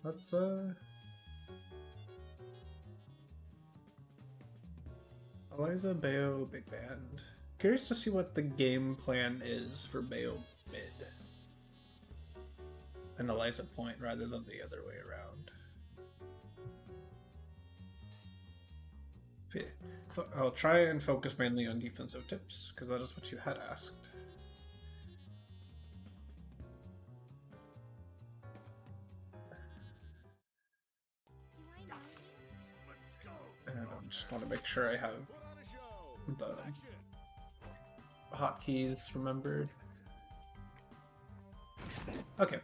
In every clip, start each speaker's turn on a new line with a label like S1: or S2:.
S1: Let's Eliza, Bayo, Big Band. Curious to see what the game plan is for Bayo mid. And Eliza point rather than the other way around. I'll try and focus mainly on defensive tips, because that is what you had asked. And I just want to make sure I have the hotkeys remembered. Okay.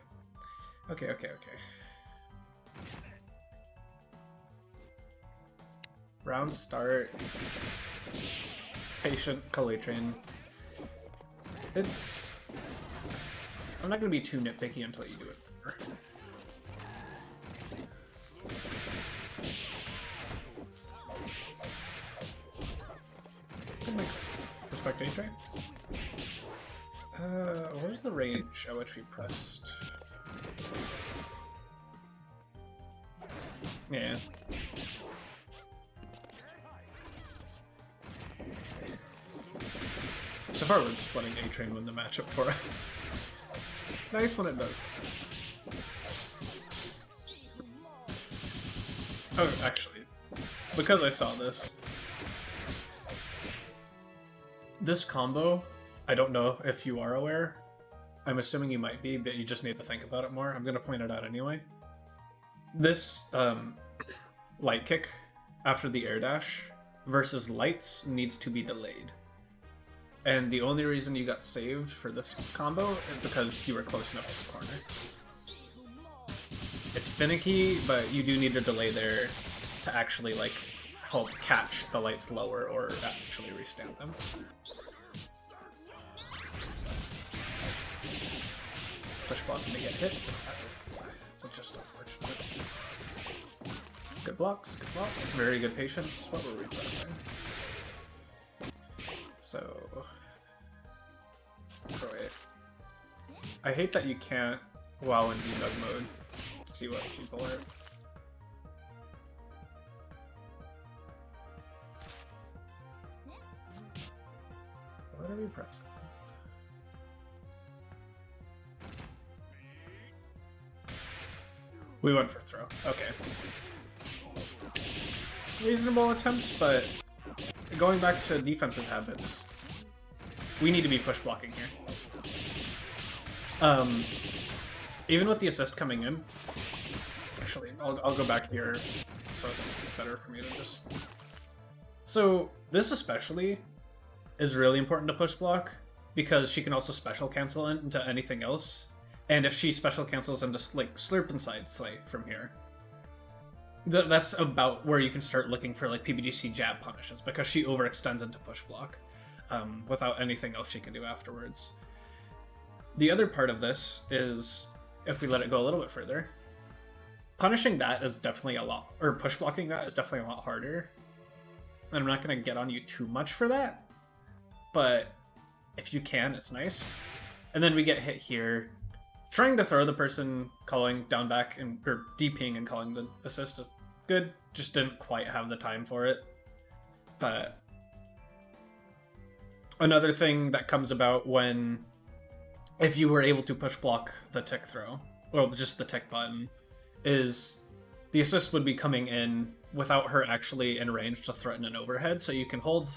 S1: Okay. Round start. Patient Calatrin. It's... I'm not going to be too nitpicky until you do it. Good mix. Respect A-Train. What was the range at which we pressed? Yeah. So far, we're just letting A-Train win the matchup for us. It's nice when it does. Oh, actually, because I saw this combo, I don't know if you are aware. I'm assuming you might be, but you just need to think about it more. I'm going to point it out anyway. This light kick after the air dash versus lights needs to be delayed. And the only reason you got saved for this combo is because you were close enough to the corner. It's finicky, but you do need a delay there to actually like help catch the lights lower or actually restand them. Push button to get hit. Classic. It's just unfortunate. Good blocks, good blocks. Very good patience. What were we pressing? So... Oh, wait. I hate that you can't, while in debug mode, see what people are... What are we pressing? We went for throw. Okay. Reasonable attempt, but going back to defensive habits, we need to be push blocking here. Even with the assist coming in, actually, I'll go back here so it's better for me to just... So this especially is really important to push block because she can also special cancel into anything else. And if she special cancels and just like slurp inside Slay from here, that's about where you can start looking for like PBGC jab punishes because she overextends into push block without anything else she can do afterwards. The other part of this is if we let it go a little bit further, punishing that is definitely a lot, or push blocking that is definitely a lot harder. And I'm not going to get on you too much for that, but if you can, it's nice. And then we get hit here. Trying to throw the person calling down back and or DPing and calling the assist is good, just didn't quite have the time for it. But another thing that comes about when if you were able to push block the tick throw, well, just the tick button, is the assist would be coming in without her actually in range to threaten an overhead, so you can hold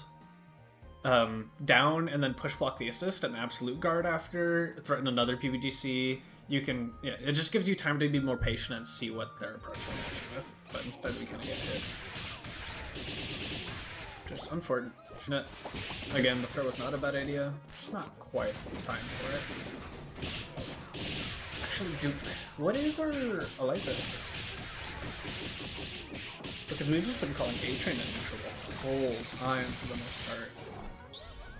S1: down and then push block the assist and absolute guard after, threaten another PBGC. You can, yeah, it just gives you time to be more patient and see what they're approaching with, but instead we kind of get hit. Just unfortunate. Again, the throw was not a bad idea, just not quite time for it. Actually, what is our Eliza assist? Because we've just been calling A-Train in neutral the whole time for the most part.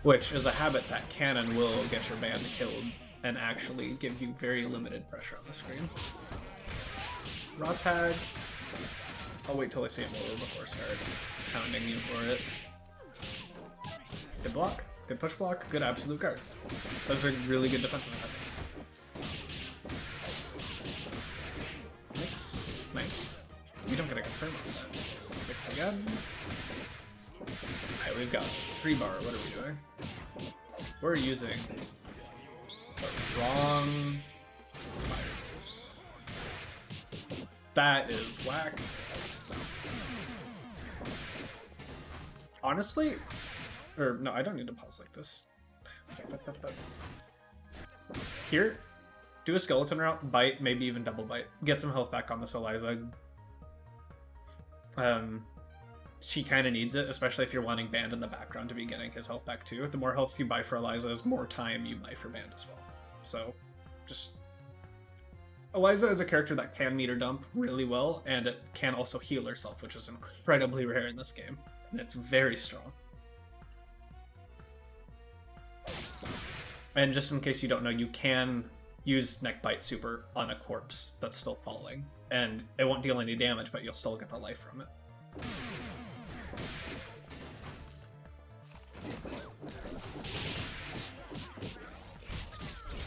S1: Which is a habit that can and will get your band killed and actually give you very limited pressure on the screen. Raw tag. I'll wait till I see it lower before I start pounding you for it. Good block, good push block, good absolute guard. Those are really good defensive habits. confirm on that. Fix again. Alright, we've got 3 bar. What are we doing? We're using the wrong spirals. That is whack. Honestly, or no, I don't need to pause like this. Here, do a skeleton route, bite, maybe even double bite. Get some health back on this Eliza. She kind of needs it, especially if you're wanting Band in the background to be getting his health back too. The more health you buy for Eliza is more time you buy for Band as well. So, just... Eliza is a character that can meter dump really well, and it can also heal herself, which is incredibly rare in this game. And it's very strong. And just in case you don't know, you can use Neckbite Super on a corpse that's still falling. And it won't deal any damage, but you'll still get the life from it.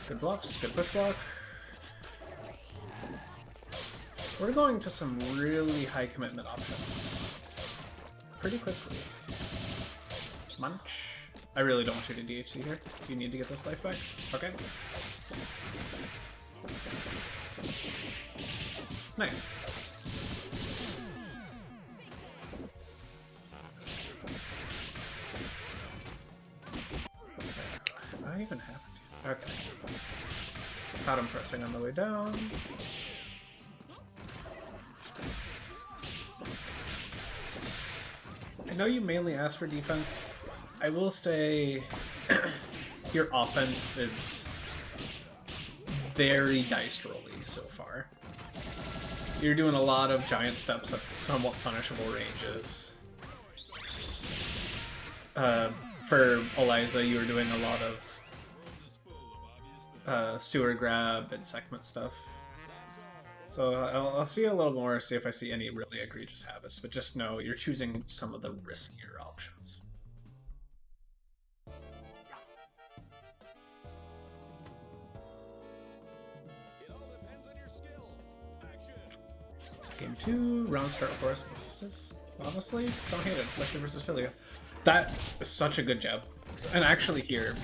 S1: Good blocks, good push block. We're going to some really high commitment options pretty quickly. Munch. I really don't want you to DHC here. You need to get this life back. Okay. Nice. What even happened? Okay. Caught him pressing on the way down. I know you mainly asked for defense. I will say your offense is very dice rolly so far. You're doing a lot of giant steps at somewhat punishable ranges. For Eliza, you were doing a lot of sewer grab and segment stuff. So I'll see a little more, see if I see any really egregious habits, but just know you're choosing some of the riskier options. Game 2, round start Horus assist. Honestly, don't hate it, especially versus Philia. That is such a good jab. And actually here...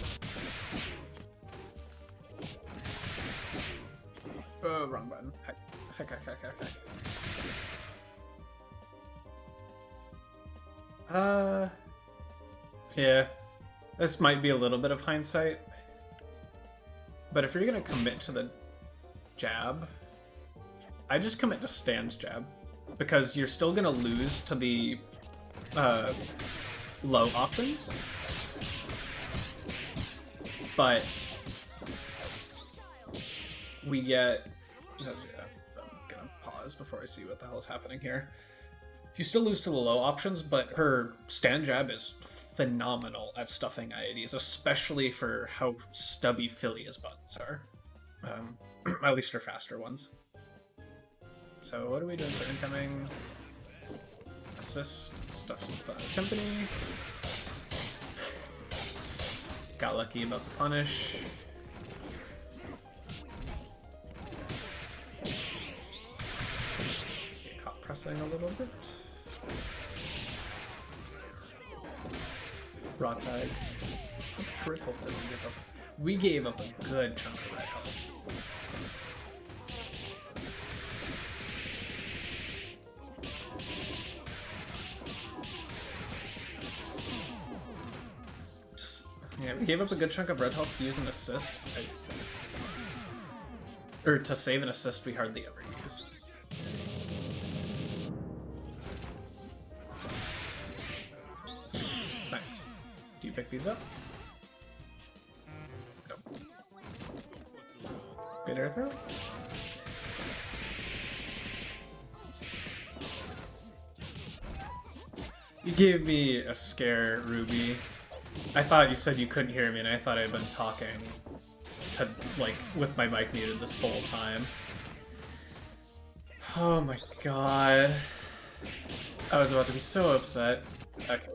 S1: wrong button. Heck. Yeah. This might be a little bit of hindsight. But if you're gonna commit to the jab, I just commit to Stan's jab. Because you're still gonna lose to the low options. But we get... I'm gonna pause before I see what the hell is happening here. You still lose to the low options, but her Stan jab is phenomenal at stuffing IEDs, especially for how stubby Philia's buttons are. At least her faster ones. So what are we doing for incoming? Assist, stuffs the Timpani. Got lucky about the punish. Get caught pressing a little bit. Raw tag. How much red health did we give up? We gave up a good chunk of red health. Yeah, we gave up a good chunk of red health to use an assist. Or to save an assist we hardly ever use. Nice. Do you pick these up? No. Good air throw? You gave me a scare, Ruby. I thought you said you couldn't hear me, and I thought I'd been talking to, like, with my mic muted this whole time. Oh my god. I was about to be so upset. Okay,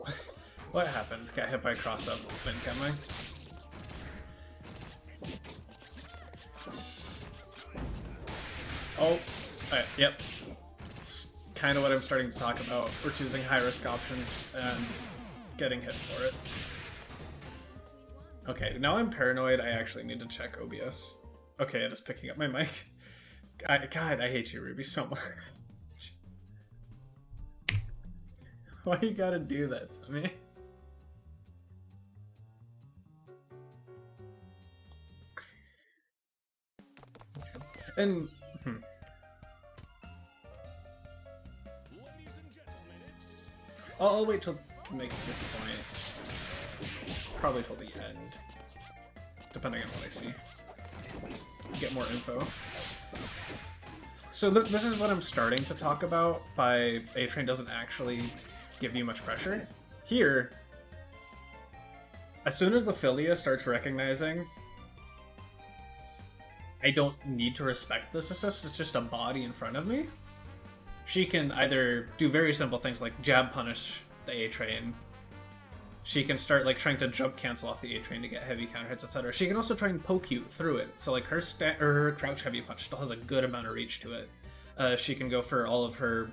S1: what happened? Got hit by cross-up incoming. Oh, yep. kind of what I'm starting to talk about. We're choosing high-risk options and getting hit for it. Okay, now I'm paranoid. I actually need to check OBS. Okay, it is picking up my mic. God, I hate you, Ruby, so much. Why you gotta do that to me? And I'll wait till make this point. Probably till the end, depending on what I see. Get more info. So this is what I'm starting to talk about by A-Train doesn't actually give you much pressure. Here, as soon as the Philia starts recognizing I don't need to respect this assist, it's just a body in front of me, she can either do very simple things like jab punish the A-Train. She can start like trying to jump cancel off the A-Train to get heavy counter hits, etc. She can also try and poke you through it. So like her crouch heavy punch still has a good amount of reach to it. She can go for all of her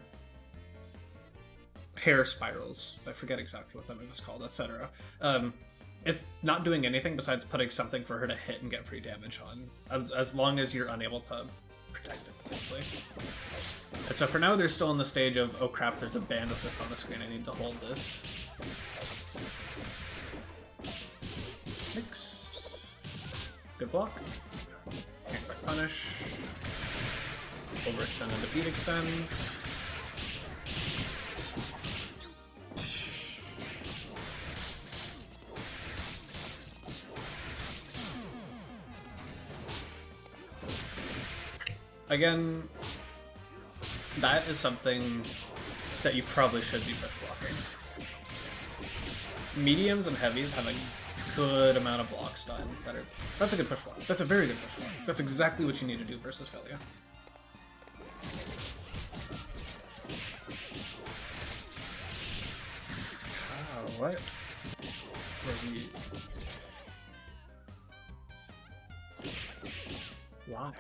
S1: hair spirals. I forget exactly what that move is called, etc. It's not doing anything besides putting something for her to hit and get free damage on, as long as you're unable to protect it safely. And so for now, they're still in the stage of, oh crap, there's a band assist on the screen, I need to hold this. Mix. Good block. Can't quite punish. Overextend into beat extend. Again, that is something that you probably should be push blocking. Mediums and heavies have a good amount of block stun. That's a good push block. That's a very good push block. That's exactly what you need to do versus Philia. What? Why?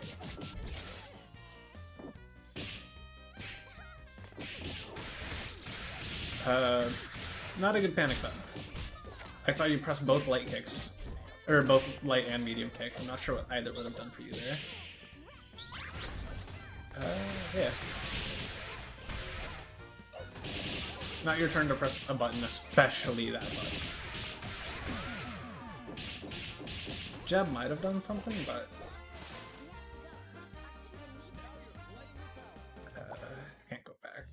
S1: Not a good panic button. I saw you press both light kicks. Or both light and medium kick. I'm not sure what either would have done for you there. Yeah. Not your turn to press a button, especially that button. Jab might have done something, but... can't go back.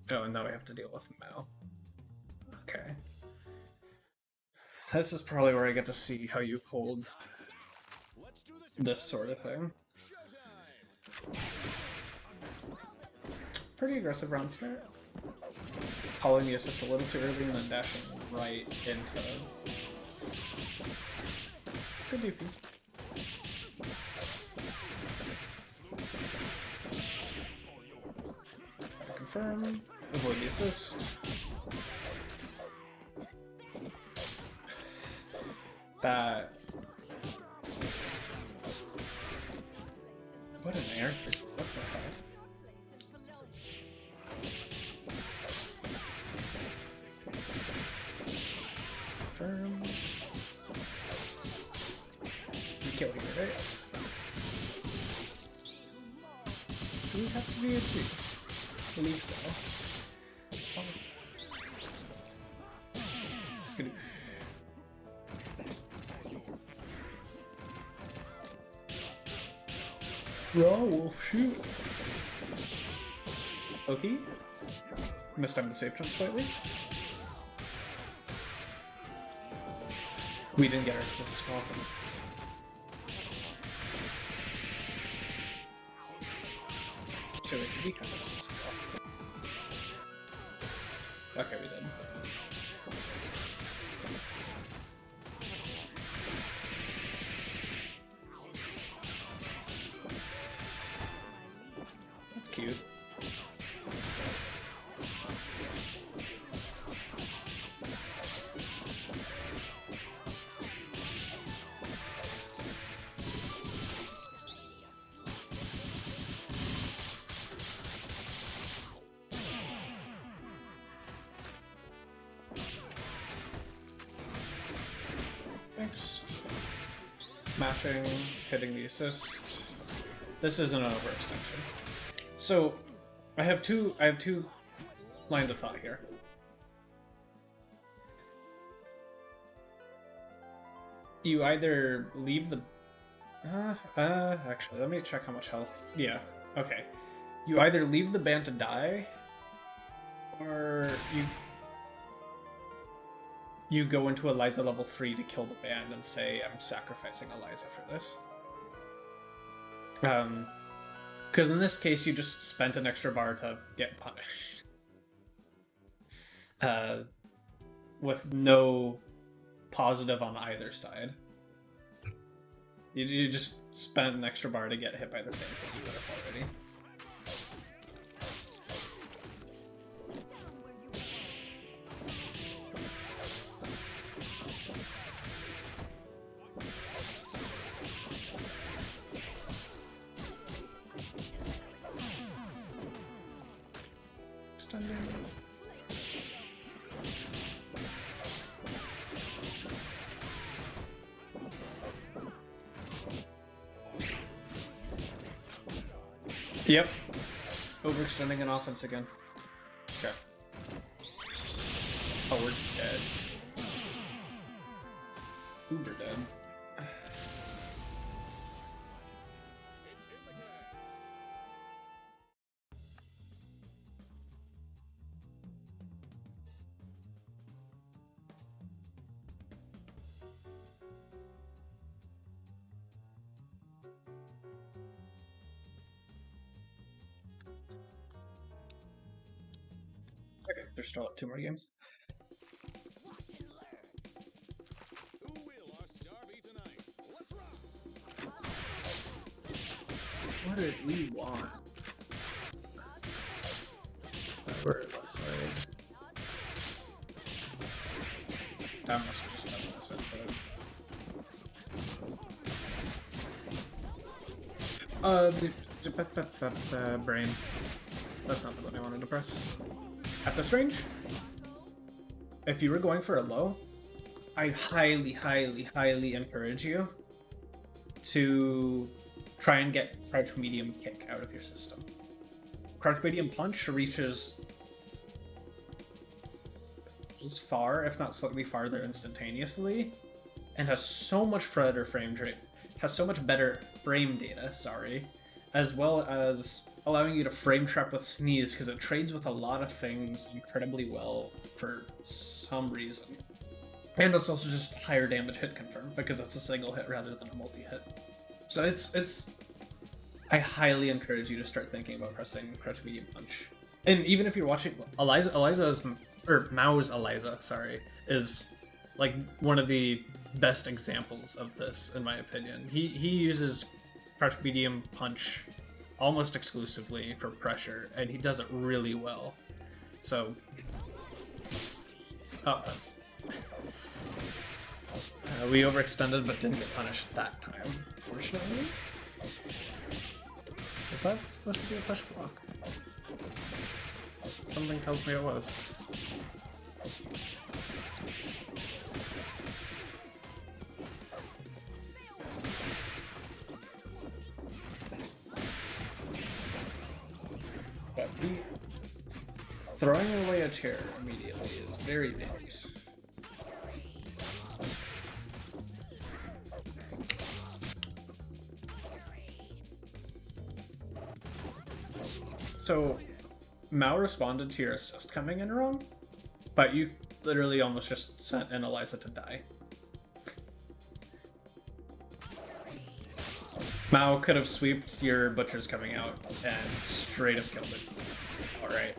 S1: Oh, and now we have to deal with Mao. Okay. This is probably where I get to see how you hold this sort of thing. Pretty aggressive round start. Calling the assist a little too early and then dashing right into... Good DP. Confirm. Avoid the assist. That... What an air through. What the heck? Confirm. You kill here, right? Do we have to be a 2? I believe so. Oh. Skadoosh. Raw wolf shoot. Okay. Missed time the safe jump slightly. We didn't get our assist call. Should we be kind of assist call? Okay, we did. That's cute. next. Mashing, hitting the assist. This isn't an overextension. So, I have two lines of thought here. You either leave the... actually, let me check how much health... Yeah, okay. You either leave the band to die, or you go into Eliza level 3 to kill the band and say, I'm sacrificing Eliza for this. Because in this case, you just spent an extra bar to get punished. With no positive on either side. You just spent an extra bar to get hit by the same thing you would have already. Extending. Yep. Overextending an offense again. Okay. Oh, we're dead. Uber dead. Okay, they're still up 2 more games. What did we want? We're left side. That must have just been this input. Brain. That's not the button I wanted to press. At this range, if you were going for a low, I highly, highly, highly encourage you to try and get crouch medium kick out of your system. Crouch medium punch reaches as far, if not slightly farther, instantaneously, and has so much better frame data, sorry, as well as allowing you to frame trap with sneeze, because it trades with a lot of things incredibly well for some reason. And it's also just higher damage hit confirm, because it's a single hit rather than a multi-hit. So it's I highly encourage you to start thinking about pressing crouch medium punch. And even if you're watching Mao's Eliza, sorry, is like one of the best examples of this, in my opinion. He uses crouch medium punch almost exclusively for pressure, and he does it really well. So, oh, that's we overextended, but didn't get punished that time, unfortunately. Is that supposed to be a push block? Something tells me it was. But throwing away a chair immediately is very dangerous. So, Mao responded to your assist coming in wrong, but you literally almost just sent in Eliza to die. Mao could have sweeped your butchers coming out and straight up killed it. Alright.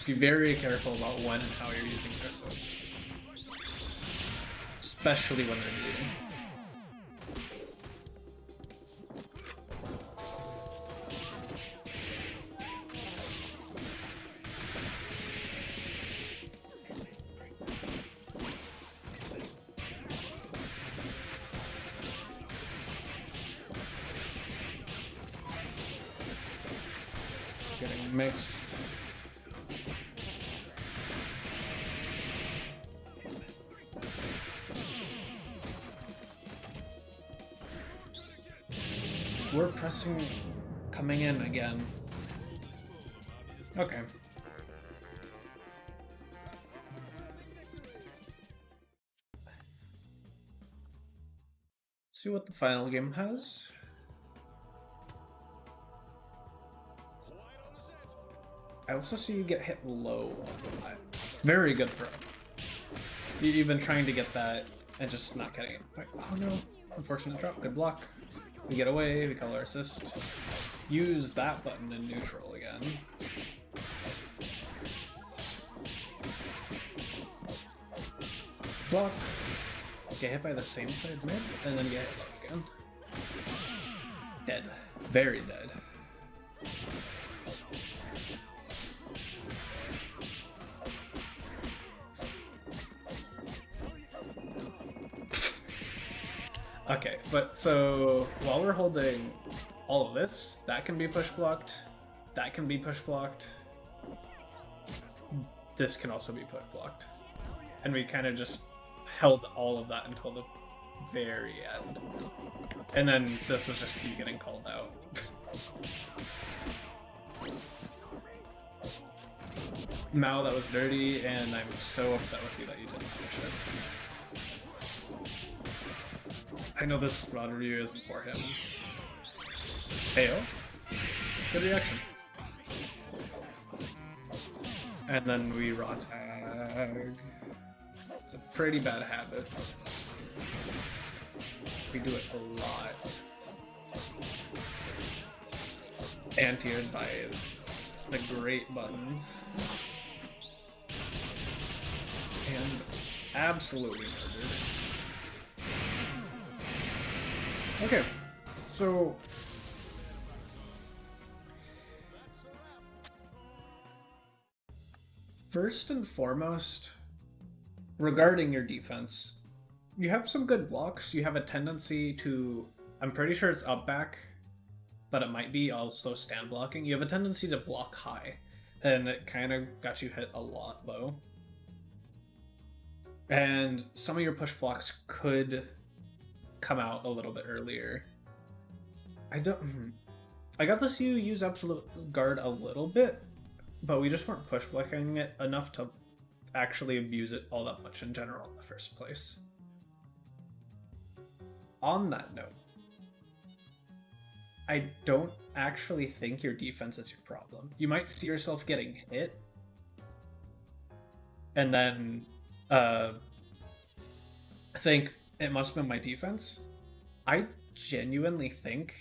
S1: Be very careful about when and how you're using your assists. Especially when they're needed. Getting mixed. we're pressing, coming in again. Okay. See what the final game has. I also see you get hit low a lot. Very good throw. You've been trying to get that and just not getting it. Oh no. Unfortunate drop. Good block. We get away. We call our assist. Use that button in neutral again. Block. Get hit by the same side mid, and then get hit low again. Dead. Very dead. Okay, but so while we're holding all of this, that can be push blocked, that can be push blocked, this can also be push blocked. And we kind of just held all of that until the very end. And then this was just you getting called out. Mao, that was dirty, and I'm so upset with you that you didn't finish it. I know this VoD review isn't for him. Heyo. Good reaction. And then we raw tag. It's a pretty bad habit. We do it a lot. Anti-aired by the great button. And absolutely murdered. Okay, so first and foremost, regarding your defense, you have some good blocks. You have a tendency to, I'm pretty sure it's up back, but it might be also stand blocking. You have a tendency to block high, and it kind of got you hit a lot low. And some of your push blocks could come out a little bit earlier. I got this you use absolute guard a little bit, but we just weren't push blocking it enough to actually abuse it all that much in general in the first place. On that note, I don't actually think your defense is your problem. You might see yourself getting hit, and then think it must have been my defense. I genuinely think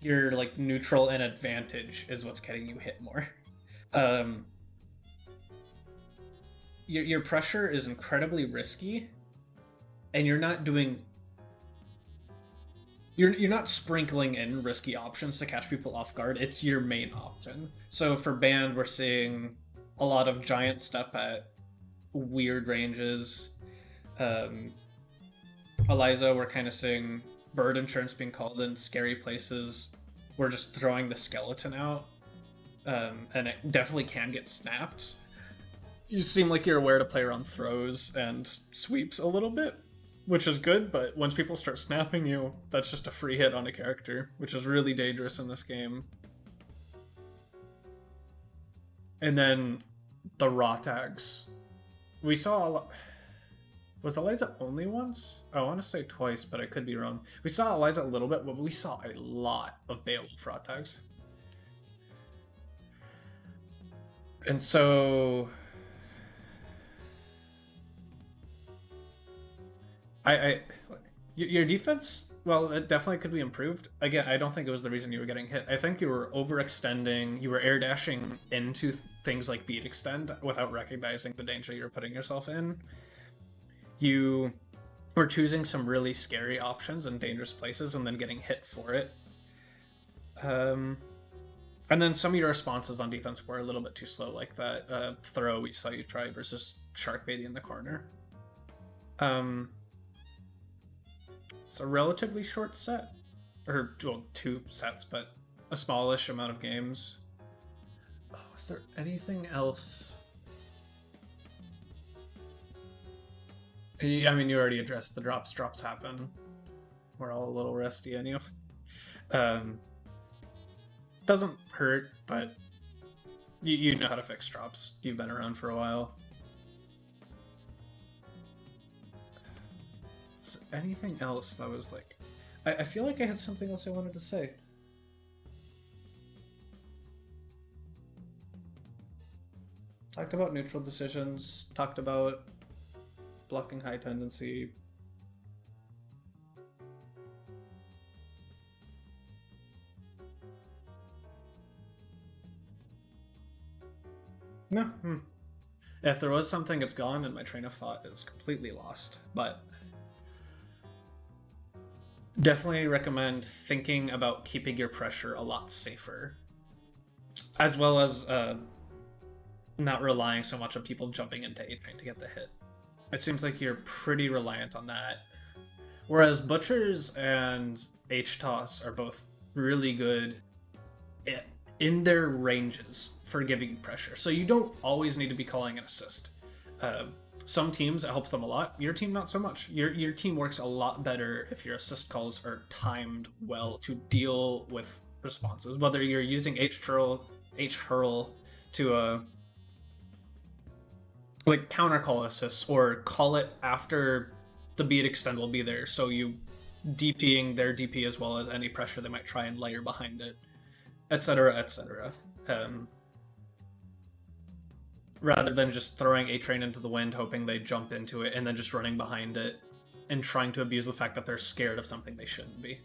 S1: your like neutral and advantage is what's getting you hit more. Your pressure is incredibly risky, and you're not doing. You're not sprinkling in risky options to catch people off guard. It's your main option. So for band, we're seeing a lot of giant step at weird ranges. Eliza, we're kind of seeing bird insurance being called in scary places. We're just throwing the skeleton out, and it definitely can get snapped. You seem like you're aware to play around throws and sweeps a little bit, which is good, but once people start snapping you, that's just a free hit on a character, which is really dangerous in this game. And then the raw tags. We saw a lot. Was Eliza only once? I want to say twice, but I could be wrong. We saw Eliza a little bit, but we saw a lot of Beowulf raw tags. And so your defense, well, it definitely could be improved. Again, I don't think it was the reason you were getting hit. I think you were overextending, you were air dashing into things like beat extend without recognizing the danger you were putting yourself in. You were choosing some really scary options in dangerous places and then getting hit for it. And then some of your responses on defense were a little bit too slow, like that throw we saw you try versus shark baiting in the corner. It's a relatively short set, or well, 2 sets, but a smallish amount of games. Oh, is there anything else? I mean, you already addressed the drops. Drops happen. we're all a little rusty anyway. Doesn't hurt, but you know how to fix drops. You've been around for a while. Is there anything else that was like... I feel like I had something else I wanted to say. Talked about neutral decisions, talked about blocking high tendency. No. If there was something, it's gone, and my train of thought is completely lost. But definitely recommend thinking about keeping your pressure a lot safer, as well as not relying so much on people jumping into A-Train to get the hit. It seems like you're pretty reliant on that. Whereas Butchers and H-Toss are both really good in their ranges for giving pressure. So you don't always need to be calling an assist. Some teams, it helps them a lot. Your team, not so much. Your team works a lot better if your assist calls are timed well to deal with responses. Whether you're using H-Hurl to like counter call assists, or call it after the beat extend will be there, so you DPing their DP as well as any pressure they might try and layer behind it, etc., etc. Rather than just throwing A-Train into the wind, hoping they jump into it, and then just running behind it and trying to abuse the fact that they're scared of something they shouldn't be.